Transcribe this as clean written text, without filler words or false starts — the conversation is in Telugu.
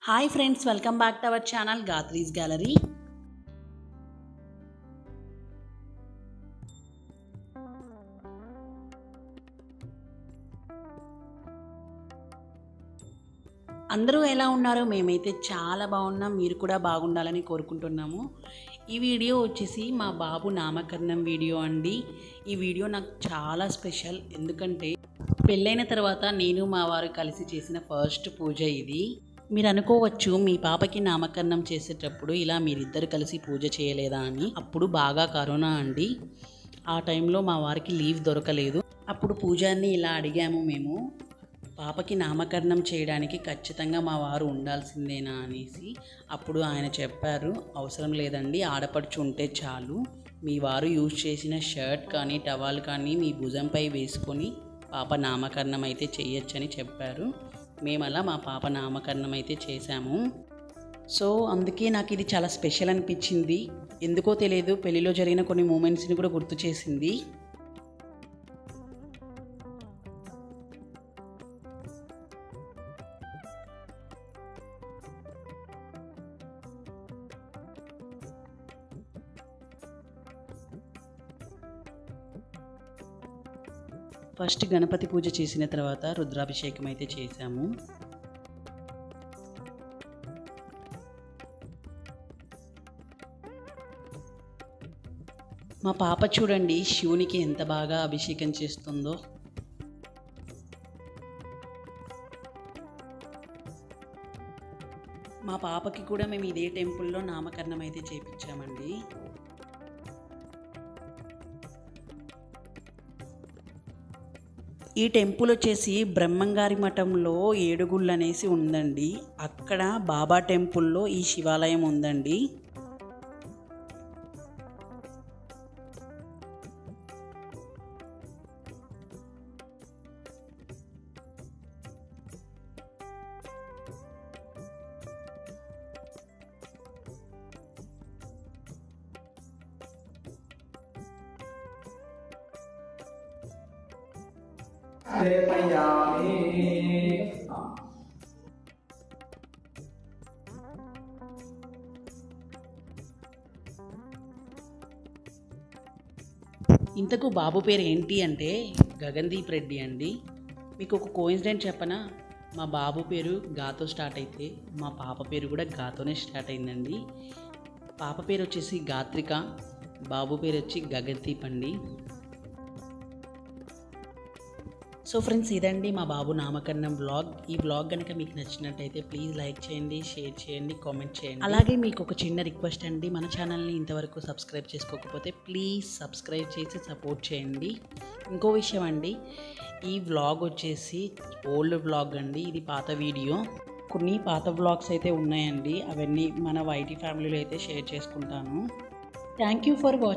Hi friends, welcome back to our channel గాత్రీస్ గ్యాలరీ. అందరూ ఎలా ఉన్నారో? మేమైతే చాలా బాగున్నాం. మీరు కూడా బాగుండాలని కోరుకుంటున్నాము. ఈ వీడియో వచ్చేసి మా బాబు నామకరణం వీడియో అండి. ఈ వీడియో నాకు చాలా స్పెషల్, ఎందుకంటే పెళ్ళైన తర్వాత నేను మా వారు కలిసి చేసిన ఫస్ట్ పూజ ఇది. మీరు అనుకోవచ్చు, మీ పాపకి నామకరణం చేసేటప్పుడు ఇలా మీరిద్దరు కలిసి పూజ చేయలేదా అని. అప్పుడు బాగా కరోనా అండి. ఆ టైంలో మా వారికి లీవ్ దొరకలేదు. అప్పుడు పూజారిని ఇలా అడిగాము మేము, పాపకి నామకరణం చేయడానికి ఖచ్చితంగా మా వారు ఉండాల్సిందేనా అనేసి. అప్పుడు ఆయన చెప్పారు, అవసరం లేదండి, ఆడపడుచు ఉంటే చాలు. మీ వారు యూజ్ చేసిన షర్ట్ కానీ టవల్ కానీ మీ భుజంపై వేసుకొని పాప నామకరణం అయితే చేయొచ్చని చెప్పారు. మేము అలా మా పాప నామకరణం అయితే చేశాము. సో అందుకే నాకు ఇది చాలా స్పెషల్ అనిపించింది. ఎందుకో తెలియదు, పెళ్ళిలో జరిగిన కొన్ని మూమెంట్స్ని కూడా గుర్తు చేసింది. ఫస్ట్ గణపతి పూజ చేసిన తర్వాత రుద్రాభిషేకం అయితే చేశాము. మా పాప చూడండి, శివునికి ఎంత బాగా అభిషేకం చేస్తుందో. మా పాపకి కూడా మేము ఇదే టెంపుల్లో నామకరణం అయితే చేయించామండి. ఈ టెంపుల్ వచ్చేసి బ్రహ్మంగారి మఠంలో ఏడుగుళ్ళు అనేసి ఉందండి. అక్కడ బాబా టెంపుల్లో ఈ శివాలయం ఉందండి. ఇంతకు బాబు పేరు ఏంటి అంటే గగన్దీప్ రెడ్డి అండి. మీకు ఒక కోఇన్సిడెంట్ చెప్పనా? మా బాబు పేరు గాతో స్టార్ట్ అయితే మా పాప పేరు కూడా గాతోనే స్టార్ట్ అయిందండి. పాప పేరు వచ్చేసి గాత్రిక, బాబు పేరు వచ్చి గగన్దీప్ అండి. సో ఫ్రెండ్స్, ఇదండి మా బాబు నామకరణం బ్లాగ్. ఈ బ్లాగ్ కనుక మీకు నచ్చినట్టయితే ప్లీజ్ లైక్ చేయండి, షేర్ చేయండి, కామెంట్ చేయండి. అలాగే మీకు ఒక చిన్న రిక్వెస్ట్ అండి, మన ఛానల్ని ఇంతవరకు సబ్స్క్రైబ్ చేసుకోకపోతే ప్లీజ్ సబ్స్క్రైబ్ చేసి సపోర్ట్ చేయండి. ఇంకో విషయం అండి, ఈ వ్లాగ్ వచ్చేసి ఓల్డ్ వ్లాగ్ అండి, ఇది పాత వీడియో. కొన్ని పాత వ్లాగ్స్ అయితే ఉన్నాయండి, అవన్నీ మన వైటీ ఫ్యామిలీలో అయితే షేర్ చేసుకుంటాను. Thank you for watching.